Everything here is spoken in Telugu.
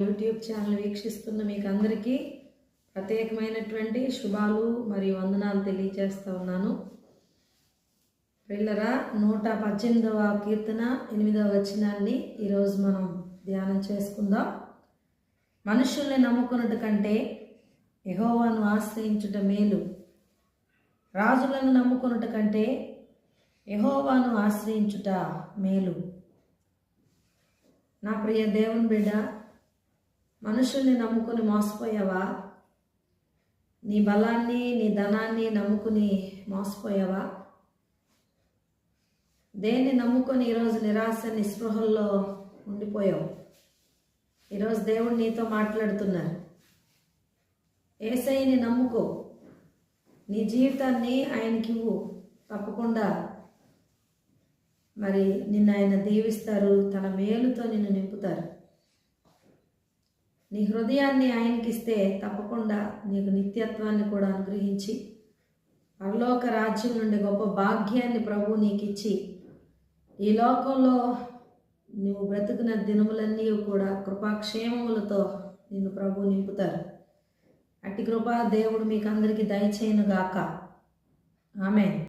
యూట్యూబ్ ఛానల్ వీక్షిస్తున్న మీకు అందరికీ ప్రత్యేకమైనటువంటి శుభాలు మరియు వందనాలు తెలియజేస్తూ ఉన్నాను. పిల్లరా 118వ కీర్తన 8వ వచనాన్ని ఈరోజు మనం ధ్యానం చేసుకుందాం. మనుషుల్ని నమ్ముకున్నట్టు కంటే యెహోవాను ఆశ్రయించుట మేలు. రాజులను నమ్ముకున్నట్టు కంటే యెహోవాను ఆశ్రయించుట మేలు. నా ప్రియ దేవుని బిడ్డ, మనుషుల్ని నమ్ముకుని మోసపోయావా? నీ బలాన్ని నీ ధనాన్ని నమ్ముకుని మోసపోయావా? దేన్ని నమ్ముకొని ఈరోజు నిరాశ నిస్పృహల్లో ఉండిపోయావు? ఈరోజు దేవుడు నీతో మాట్లాడుతున్నారు. యేసయ్యని నమ్ముకో, నీ జీవితాన్ని ఆయనకివ్వు. తప్పకుండా మరి నిన్ను ఆయన దీవిస్తారు, తన మేలుతో నిన్ను నింపుతారు. నీ హృదయాన్ని ఆయనకిస్తే తప్పకుండా నీకు నిత్యత్వాన్ని కూడా అనుగ్రహించి పరలోక రాజ్యం నుండి గొప్ప భాగ్యాన్ని ప్రభువు నీకు ఇచ్చి ఈ లోకంలో నువ్వు బ్రతుకున్న దినములన్నీ కూడా కృపాక్షేమములతో నిన్ను ప్రభువు నింపుతారు. అట్టి కృపా దేవుడు మీకు అందరికీ దయచేయును గాక. ఆమేన్.